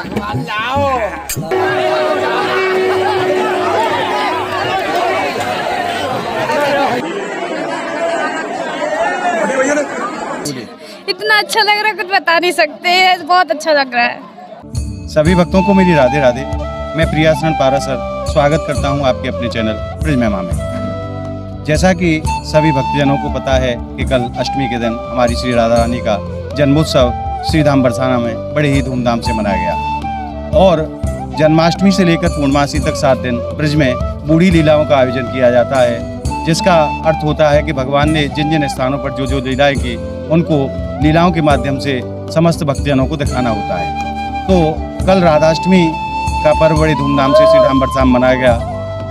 इतना अच्छा लग रहा है कुछ बता नहीं सकते, बहुत अच्छा लग रहा है। सभी भक्तों को मेरी राधे राधे। मैं प्रियासरण पारासर स्वागत करता हूं आपके अपने चैनल ब्रिज महिमा में। जैसा कि सभी भक्तजनों को पता है कि कल अष्टमी के दिन हमारी श्री राधा रानी का जन्मोत्सव श्रीधाम बरसाना में बड़े ही धूमधाम से मनाया गया और जन्माष्टमी से लेकर पूर्णमासी तक 7 दिन ब्रिज में बूढ़ी लीलाओं का आयोजन किया जाता है, जिसका अर्थ होता है कि भगवान ने जिन जिन स्थानों पर जो जो लीलाएं की उनको लीलाओं के माध्यम से समस्त भक्तजनों को दिखाना होता है। तो कल राधाष्टमी का पर्व बड़ी धूमधाम से श्रीधाम बरसाना मनाया गया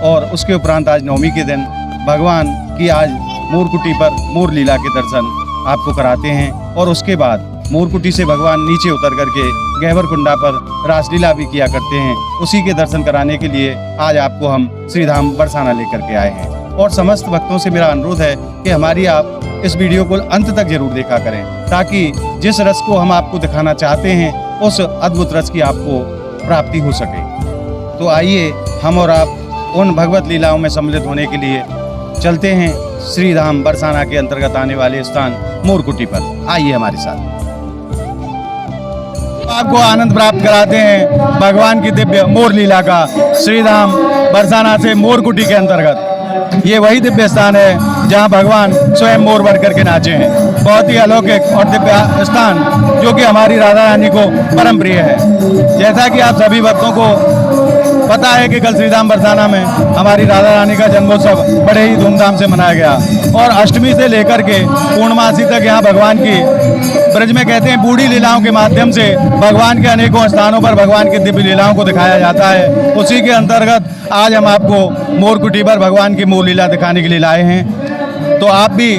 और उसके उपरांत आज नवमी के दिन भगवान की आज मोरकुटी पर मोर लीला के दर्शन आपको कराते हैं और उसके बाद मोरकुटी से भगवान नीचे उतर करके गहवर कुंडा पर रासलीला भी किया करते हैं। उसी के दर्शन कराने के लिए आज आपको हम श्रीधाम बरसाना लेकर के आए हैं और समस्त भक्तों से मेरा अनुरोध है कि हमारी आप इस वीडियो को अंत तक जरूर देखा करें, ताकि जिस रस को हम आपको दिखाना चाहते हैं उस अद्भुत रस की आपको प्राप्ति हो सके। तो आइए हम और आप उन भगवत लीलाओं में सम्मिलित होने के लिए चलते हैं श्रीधाम बरसाना के अंतर्गत आने वाले स्थान मोरकुटी पर। आइए हमारे साथ, आपको आनंद प्राप्त कराते हैं भगवान की दिव्य मोर लीला का श्रीधाम बरसाना से मोरकुटी के अंतर्गत। ये वही दिव्य स्थान है जहां भगवान स्वयं मोर बन करके नाचे हैं। बहुत ही अलौकिक और दिव्य स्थान जो कि हमारी राधा रानी को परम प्रिय है। जैसा कि आप सभी भक्तों को पता है कि कल श्रीधाम बरसाना में हमारी राधा रानी का जन्मोत्सव बड़े ही धूमधाम से मनाया गया और अष्टमी से लेकर के पूर्णमासी तक यहाँ भगवान की ब्रज में कहते हैं बूढ़ी लीलाओं के माध्यम से भगवान के अनेकों स्थानों पर भगवान की दिव्य लीलाओं को दिखाया जाता है। उसी के अंतर्गत आज हम आपको मोरकुटी पर भगवान की मोर लीला दिखाने के लिए लाए हैं। तो आप भी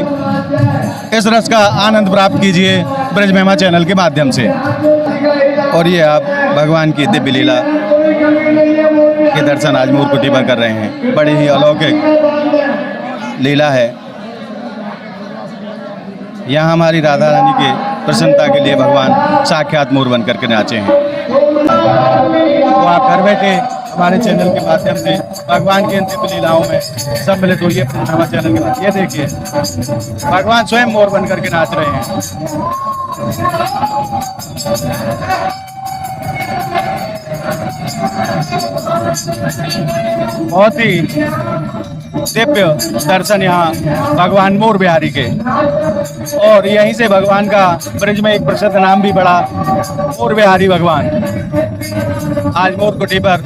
इस रस का आनंद प्राप्त कीजिए ब्रज महिमा चैनल के माध्यम से। और ये आप भगवान की दिव्य लीला के दर्शन आज मोरकुटी पर कर रहे हैं। बड़ी ही अलौकिक लीला है। यहाँ हमारी राधा रानी के प्रसन्नता के लिए भगवान साक्षात मोर बन करके नाचे हैं। तो आप घर बैठे हमारे चैनल के माध्यम से भगवान की इन दिव्य लीलाओं में सम्मिलित होइए। हमारे चैनल के बाद ये देखिए भगवान स्वयं मोर बन करके नाच रहे हैं। बहुत ही दिव्य दर्शन यहाँ भगवान मोर बिहारी के, और यहीं से भगवान का ब्रज में एक प्रसिद्ध नाम भी पड़ा, मोर बिहारी भगवान। आज मोरकुटी पर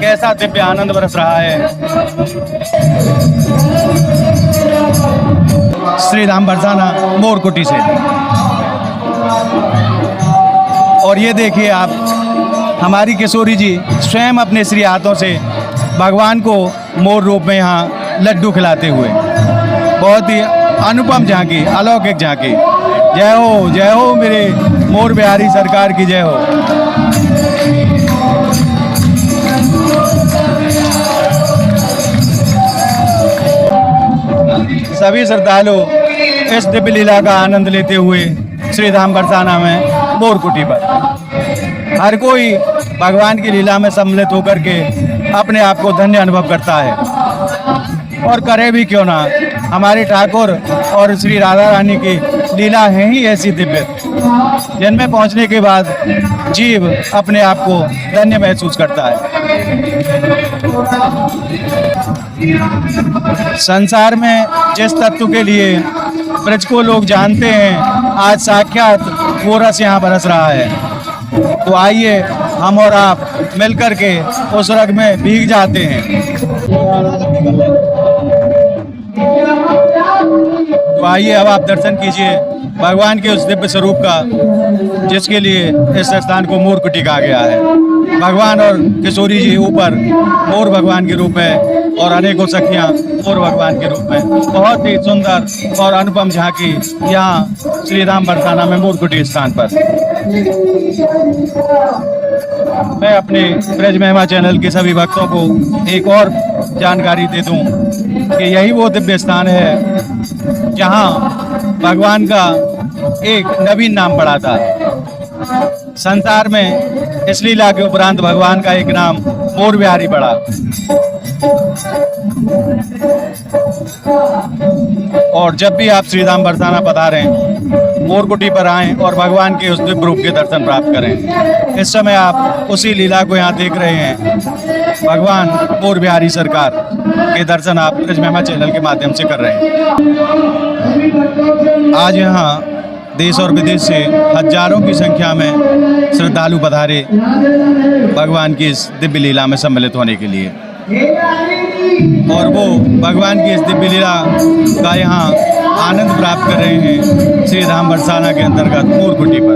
कैसा दिव्य आनंद बरस रहा है। श्रीधाम बरसाना मोरकुटी से। और ये देखिए आप हमारी किशोरी जी स्वयं अपने श्री हाथों से भगवान को मोर रूप में यहाँ लड्डू खिलाते हुए। बहुत ही अनुपम झांकी, अलौकिक झांकी। जय हो मेरे मोर बिहारी सरकार की जय हो। सभी श्रद्धालु इस दिव्य लीला का आनंद लेते हुए श्रीधाम बरसाना में मोरकुटी पर हर कोई भगवान की लीला में सम्मिलित होकर के अपने आप को धन्य अनुभव करता है। और करे भी क्यों ना, हमारे ठाकुर और श्री राधा रानी की लीला है ही ऐसी दिव्य जिनमें पहुंचने के बाद जीव अपने आप को धन्य महसूस करता है। संसार में जिस तत्व के लिए ब्रज को लोग जानते हैं, आज साक्षात वो रस यहाँ बरस रहा है। तो आइए हम और आप मिलकर के उस रग में भीग जाते हैं। तो आइए अब आप दर्शन कीजिए भगवान के उस दिव्य स्वरूप का, जिसके लिए इस स्थान को मोरकुटी कहा गया है। भगवान और किशोरी जी ऊपर मोर भगवान के रूप में और अनेकों सखियां मोर भगवान के रूप में। बहुत ही सुंदर और अनुपम झांकी यहाँ श्रीधाम बरसाना में मोरकुटी स्थान पर। मैं अपने ब्रज महिमा चैनल के सभी भक्तों को एक और जानकारी दे दूं कि यही वो दिव्य स्थान है जहां भगवान का एक नवीन नाम पड़ा था। संसार में इस लीला के उपरांत भगवान का एक नाम मोर बिहारी पड़ा। और जब भी आप श्रीधाम बरसाना पधारें, मोरकुटी पर आएं और भगवान के उस दिव्य रूप के दर्शन प्राप्त करें। इस समय आप उसी लीला को यहाँ देख रहे हैं। भगवान मोर बिहारी सरकार के दर्शन आप ब्रज महिमा चैनल के माध्यम से कर रहे हैं। आज यहाँ देश और विदेश से हजारों की संख्या में श्रद्धालु पधारे भगवान की इस दिव्य लीला में सम्मिलित होने के लिए, और वो भगवान की इस दिव्य लीला का यहाँ आनंद प्राप्त कर रहे हैं श्रीधाम बरसाना के अंतर्गत मोरकुटी पर।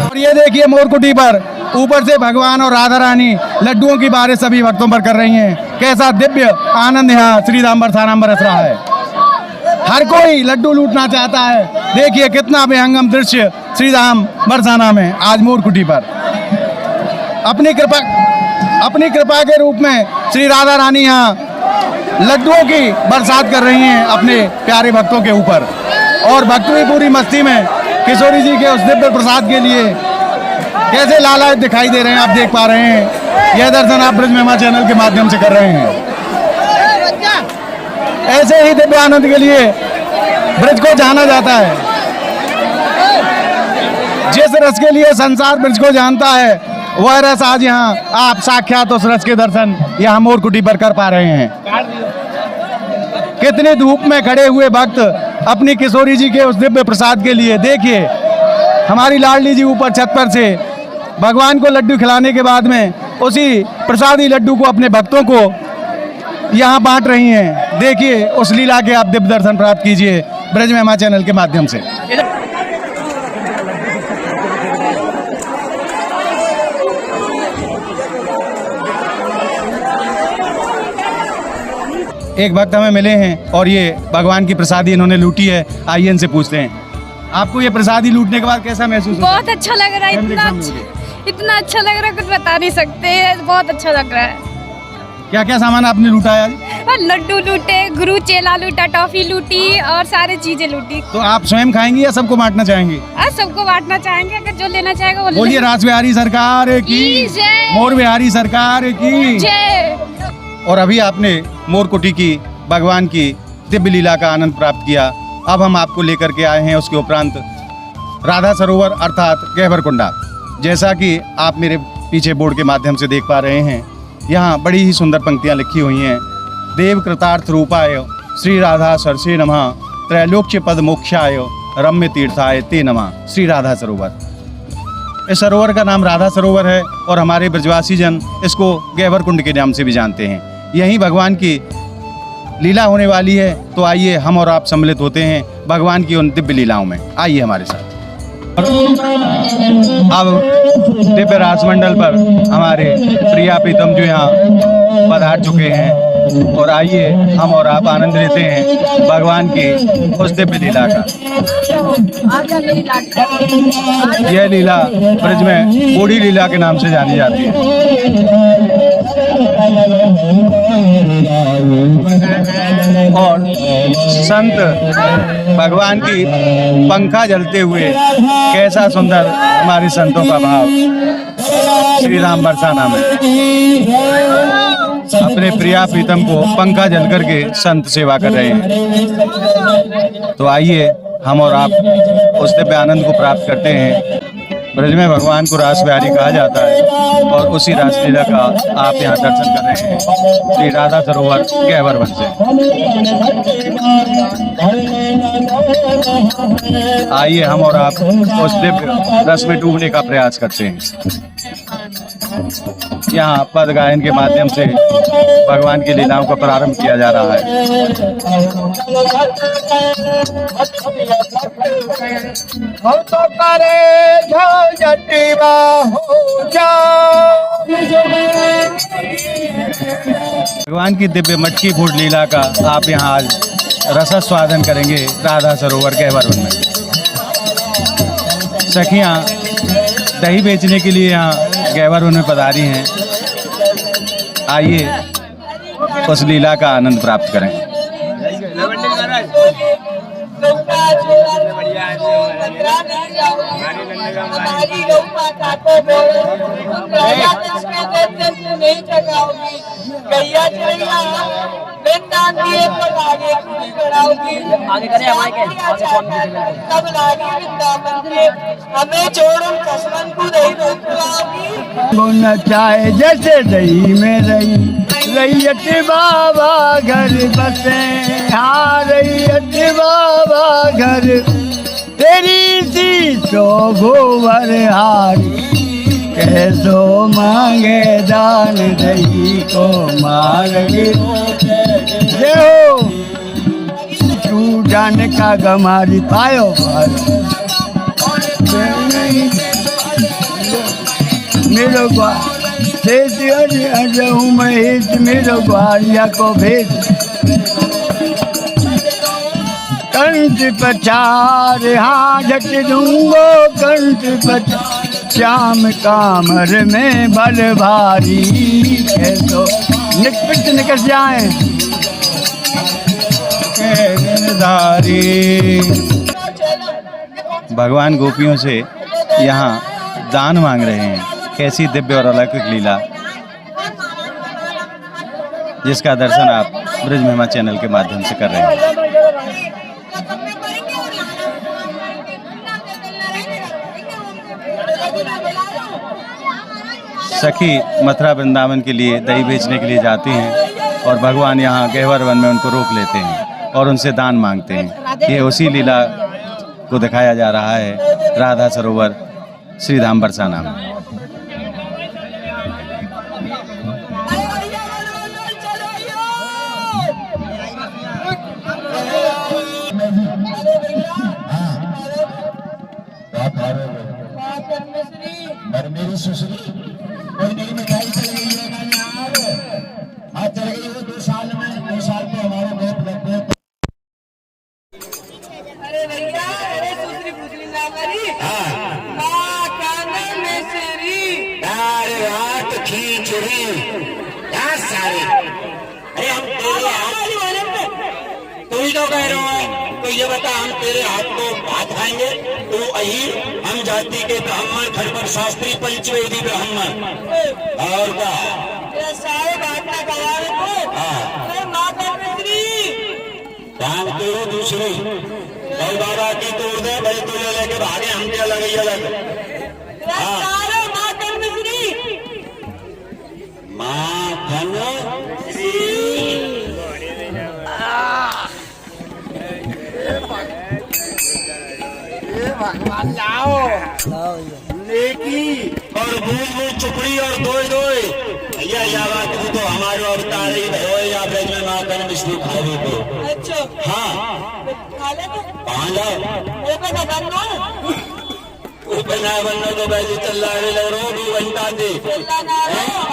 और ये देखिए मोरकुटी पर ऊपर से भगवान और राधा रानी लड्डुओं की बारिश सभी भक्तों पर कर रही हैं। कैसा दिव्य आनंद यहाँ श्रीधाम बरसाना में बरस रहा है। हर कोई लड्डू लूटना चाहता है। देखिए कितना विहंगम दृश्य श्रीधाम बरसाना में आज मोरकुटी पर। अपनी कृपा के रूप में श्री राधा रानी यहाँ लड्डुओं की बरसात कर रही हैं अपने प्यारे भक्तों के ऊपर। और भक्त भी पूरी मस्ती में किशोरी जी के उस दिव्य प्रसाद के लिए कैसे लालायित दिखाई दे रहे हैं, आप देख पा रहे हैं। यह दर्शन आप ब्रज महिमा चैनल के माध्यम से कर रहे हैं। ऐसे ही दिव्य आनंद के लिए ब्रज को जाना जाता है। जिस रस के लिए संसार ब्रज को जानता है, वह रस आज यहाँ आप साक्षात उस रस के दर्शन यहाँ मोरकुटी पर कर पा रहे हैं। कितनी धूप में खड़े हुए भक्त अपनी किशोरी जी के उस दिव्य प्रसाद के लिए, देखिए हमारी लाडली जी ऊपर छत पर से भगवान को लड्डू खिलाने के बाद में उसी प्रसादी लड्डू को अपने भक्तों को यहाँ बांट रही हैं। देखिए उस लीला के आप दिव्य दर्शन प्राप्त कीजिए ब्रज महिमा चैनल के माध्यम से। एक भक्त हमें मिले हैं और ये भगवान की प्रसादी इन्होंने लूटी है। आइए इनसे पूछते हैं, आपको ये प्रसादी लूटने के बाद कैसा महसूस हुआ? बहुत अच्छा लग रहा है। इतना अच्छा लग रहा है, कुछ बता नहीं सकते। बहुत अच्छा लग रहा है। क्या क्या सामान आपने लूटा है आज? लड्डू लूटे, गुरु चेला लूटा, टॉफी लूटी और सारी चीजें लूटी। तो आप स्वयं खाएंगी या सबको बांटना चाहेंगे? सबको बांटना चाहेंगे, अगर जो लेना चाहेगा वो बोलिए रास बिहारी सरकार की जय, मोर बिहारी सरकार की जय। और अभी आपने मोरकुटी की भगवान की दिव्य लीला का आनंद प्राप्त किया। अब हम आपको लेकर के आए हैं उसके उपरांत राधा सरोवर अर्थात गहवरकुंडा। जैसा कि आप मेरे पीछे बोर्ड के माध्यम से देख पा रहे हैं, यहाँ बड़ी ही सुंदर पंक्तियाँ लिखी हुई हैं। देव कृतार्थ रूपाय श्री राधा सरसे नमः, त्रैलोक्य पद मोक्षाय रम्य तीर्थाय ते नमः। श्री राधा सरोवर, इस सरोवर का नाम राधा सरोवर है और हमारे ब्रजवासी जन इसको गहवरकुंड के नाम से भी जानते हैं। यहीं भगवान की लीला होने वाली है, तो आइए हम और आप सम्मिलित होते हैं भगवान की उन दिव्य लीलाओं में। आइए हमारे साथ। अब दिव्य रासमंडल पर हमारे प्रिया प्रीतम जो यहाँ पधार चुके हैं, और आइए हम और आप आनंद लेते हैं भगवान की उस दिव्य लीला का। यह लीला ब्रज में बूढ़ी लीला के नाम से जानी जाती है। और संत भगवान की पंखा जलते हुए, कैसा सुंदर हमारे संतों का भाव श्रीधाम बरसाना में। अपने प्रिया प्रीतम को पंखा जल करके संत सेवा कर रहे हैं। तो आइए हम और आप उस दिव्य आनंद को प्राप्त करते हैं। ब्रज में भगवान को रास बिहारी कहा जाता है और उसी रासलीला का आप यहाँ दर्शन कर रहे हैं श्री राधा सरोवर गहवरवन से। आइए हम और आप उस दिव्य रस में डूबने का प्रयास करते हैं। यहाँ पद गायन के माध्यम से भगवान की लीलाओं का प्रारंभ किया जा रहा है। भगवान की दिव्य मटकी फूट लीला का आप यहाँ आज रसास्वादन करेंगे राधा सरोवर गहवरवन में। सखियाँ दही बेचने के लिए यहाँ गहवरवन में पधारी हैं। आइए उस लीला का आनंद प्राप्त करें। गंगा जोड़ा बंदरा नहीं जाओगी हमारी गौ माता को बोलो राजा दक्षिणा देते तू नहीं जगाओगी गैया चढ़िया बेदान दिए पर आगे खुली कराओगी आगे करे हमारे तब लागी वृंदावन के हमें छोड़ो कसमन को दही रोक लाओगी बोलना चाहे जैसे दही में रही रैयत बाबा घर बसे हाँ रैयत बाबा घर तेरी सी तो गोबर हारी कैसो मांगे दान दही को मारगे जय हो तू जाने का गमारी पायो मेरो हूँ महेश मेरो ग्वालिया को भेज कंठ पचार हाँ झट दूंगो कंठ पचार श्याम कामर में बल भारी तो निकट निकट जाए भगवान गोपियों से यहाँ दान मांग रहे हैं। कैसी दिव्य और अलौकिक लीला, जिसका दर्शन आप ब्रज महिमा चैनल के माध्यम से कर रहे हैं। सखी मथुरा वृंदावन के लिए दही बेचने के लिए जाती हैं और भगवान यहाँ गहवर वन में उनको रोक लेते हैं और उनसे दान मांगते हैं। ये उसी लीला को दिखाया जा रहा है राधा सरोवर श्रीधाम बरसाना में। मेरी सुश्री कोई नई मिठाई चल गई है आज चल गई है 2 साल में 2 साल पे हमारे गोप लग गए। अरे भैया अरे सुश्री पुश्री ना करी माँ कानन में सेरी रात खींचरी क्या सारे अरे हम तेरे हाथ तू ही तो कह रहा है तो ये बता हम तेरे हाथ को भात खाएंगे तू अहीर हम जाति के ब्राह्मण खड़बर शास्त्री पंचवेदी ब्राह्मण और क्या सारे बात का गवाह को माँ का पुत्री काम तेरे दूसरे कल बाबा की तोड़ दे भाई तुझे लेके भागे हम क्या लगे अलग सारे माँ का पुत्री माँ धन भगवान लाओ नेकी और बूंद चुपड़ी और दोई भैया या बात तो हमारे अवतार ही भयो या ब्रज में माँ का मिश्री खावे को अच्छा हाँ खा ले कहाँ जाओ ऊपर ना बनना ऊपर ना बनना तो वैसे चल रहा है लग रहा 2 घंटा से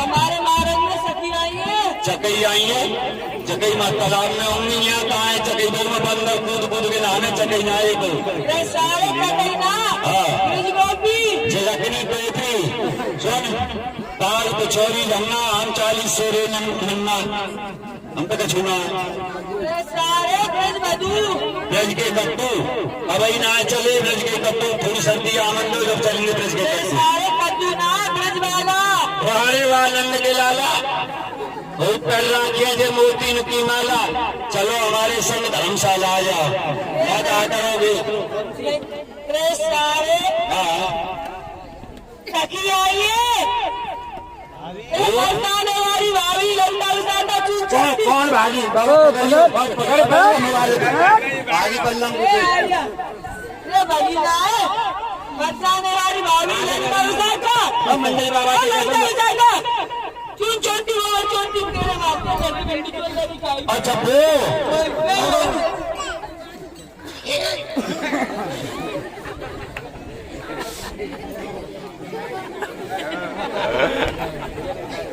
हमारे महाराज में सखी आई है चकई आई है चकई माँ तालाब में होंगी यहाँ कहाँ है चकई बोल में बंद कूद कूद के नहाने चकई ना आए को सारे चकई ना झलकनी पे थी सुन काल को छोरी जमना हम 40 से रे नन्ना हम तो कछुना सारे ब्रज बधू ब्रज के कट्टू अब ना चले ब्रज के कट्टू थोड़ी सर्दी आनंद जब चलेंगे ब्रज के कट्टू सारे कद्दू ना ब्रज वाला पहाड़े वानंद के लाला बहुत कर राखिए जे मोती की माला चलो हमारे संग धर्मशाला आ जाओ क्या करोगे सारे सखी आइए वाली भाभी कौन भागी भागी बल्लम भागी ना है बरसाने वाली भाभी मंदिर बाबा चुन चोटी बाबा चोटी तेरे मारते अच्छा वो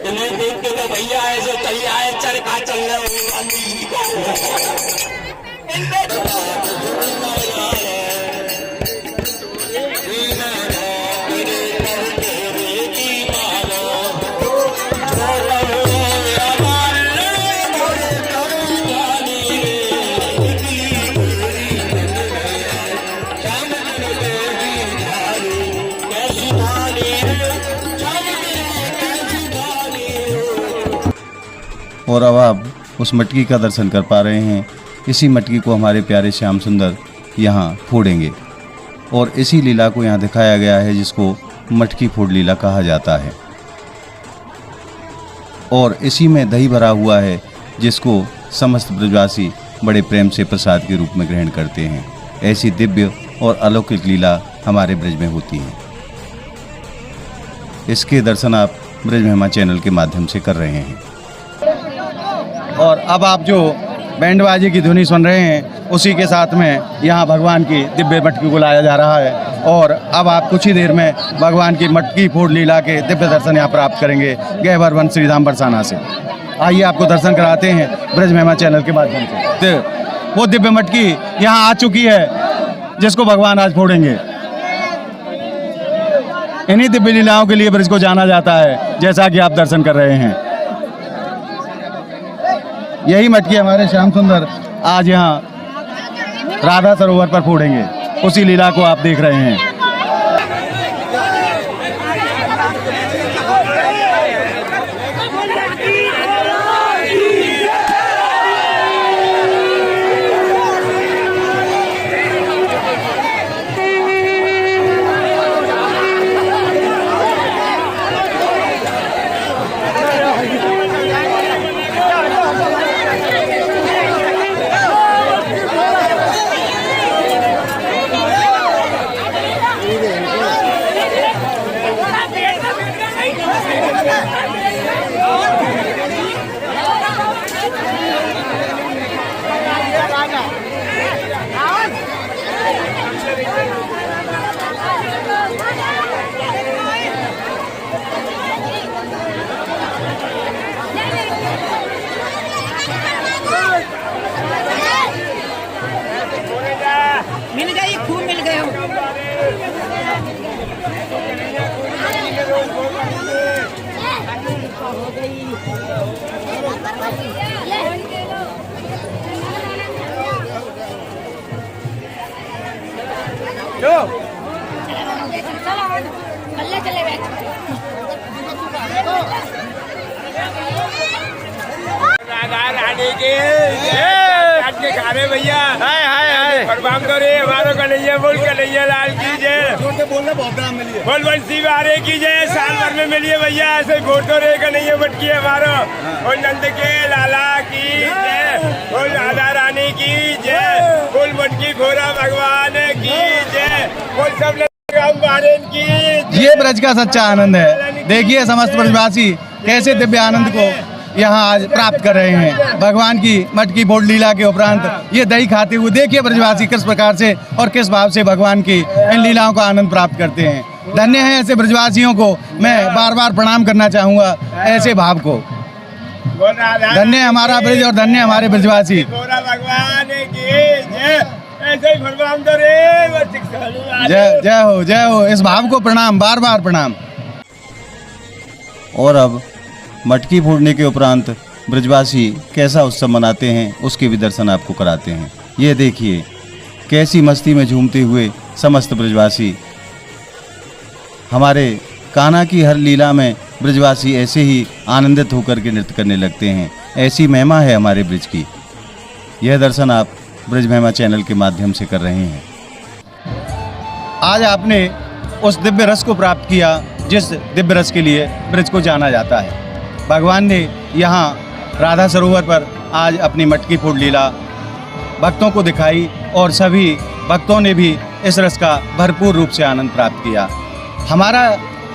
इन्हें देख के तो भैया ऐसे चलिए आए चरखा चल रहे और अब आप उस मटकी का दर्शन कर पा रहे हैं। इसी मटकी को हमारे प्यारे श्याम सुंदर यहाँ फोड़ेंगे और इसी लीला को यहाँ दिखाया गया है, जिसको मटकी फोड़ लीला कहा जाता है। और इसी में दही भरा हुआ है, जिसको समस्त ब्रजवासी बड़े प्रेम से प्रसाद के रूप में ग्रहण करते हैं। ऐसी दिव्य और अलौकिक लीला हमारे ब्रज में होती है। इसके दर्शन आप ब्रज महिमा चैनल के माध्यम से कर रहे हैं। और अब आप जो बैंड बाजे की धुनी सुन रहे हैं, उसी के साथ में यहाँ भगवान की दिव्य मटकी को लाया जा रहा है। और अब आप कुछ ही देर में भगवान की मटकी फोड़ लीला के दिव्य दर्शन यहाँ प्राप्त करेंगे गहवर वन श्रीधाम बरसाना से। आइए आपको दर्शन कराते हैं ब्रज महिमा चैनल के माध्यम से। तो वो दिव्य मटकी यहाँ आ चुकी है, जिसको भगवान आज फोड़ेंगे। इन्हीं दिव्य लीलाओं के लिए ब्रज को जाना जाता है, जैसा कि आप दर्शन कर रहे हैं। यही मटकी हमारे श्याम सुंदर आज यहाँ राधा सरोवर पर फोड़ेंगे। उसी लीला को आप देख रहे हैं। मिल गई, खूब मिल गए हो। चले बैठ भैया परवाम करे हमारो कन्हैया बोल कन्हैया लाल की जय। बोल बंसी वारे की जय। साल भर में मिलिए भैया, ऐसे फोटो रे कन्हैया मटकी हमारो। बोल नंद के लाला की जय। बोल राधा रानी की जय। बोल मटकी घोड़ा भगवान की जय। बोल सब की। ये ब्रज का सच्चा आनंद है। देखिए समस्त ब्रजवासी कैसे दिव्य आनंद को यहाँ आज प्राप्त कर रहे हैं। भगवान की मटकी फोड़ लीला के उपरांत ये दही खाते हुए देखिए ब्रजवासी किस प्रकार से और किस भाव से भगवान की इन लीलाओं का आनंद प्राप्त करते हैं। धन्य है ऐसे ब्रजवासियों को। मैं बार बार प्रणाम करना चाहूँगा ऐसे भाव को। धन्य हमारा ब्रज और धन्य हमारे ब्रजवासी। जय जय हो। इस भाव को प्रणाम, बार बार प्रणाम। और अब मटकी फोड़ने के उपरांत ब्रजवासी कैसा उत्सव मनाते हैं, उसके भी दर्शन आपको कराते हैं। ये देखिए कैसी मस्ती में झूमते हुए समस्त ब्रजवासी। हमारे कान्हा की हर लीला में ब्रजवासी ऐसे ही आनंदित होकर के नृत्य करने लगते हैं। ऐसी महिमा है हमारे ब्रज की। यह दर्शन आप ब्रज महिमा चैनल के माध्यम से कर रहे हैं। आज आपने उस दिव्य रस को प्राप्त किया जिस दिव्य रस के लिए ब्रज को जाना जाता है। भगवान ने यहाँ राधा सरोवर पर आज अपनी मटकी फोड़ लीला भक्तों को दिखाई और सभी भक्तों ने भी इस रस का भरपूर रूप से आनंद प्राप्त किया। हमारा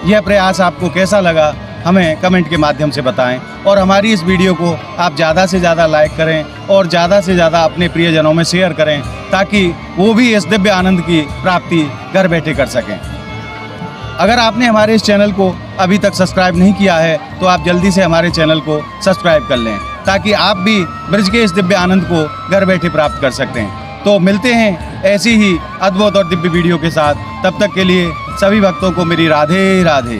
यह प्रयास आपको कैसा लगा हमें कमेंट के माध्यम से बताएं और हमारी इस वीडियो को आप ज़्यादा से ज़्यादा लाइक करें और ज़्यादा से ज़्यादा अपने प्रियजनों में शेयर करें, ताकि वो भी इस दिव्य आनंद की प्राप्ति घर बैठे कर सकें। अगर आपने हमारे इस चैनल को अभी तक सब्सक्राइब नहीं किया है तो आप जल्दी से हमारे चैनल को सब्सक्राइब कर लें, ताकि आप भी ब्रज के इस दिव्य आनंद को घर बैठे प्राप्त कर सकते हैं। तो मिलते हैं ऐसी ही अद्भुत और दिव्य वीडियो के साथ। तब तक के लिए सभी भक्तों को मेरी राधे राधे।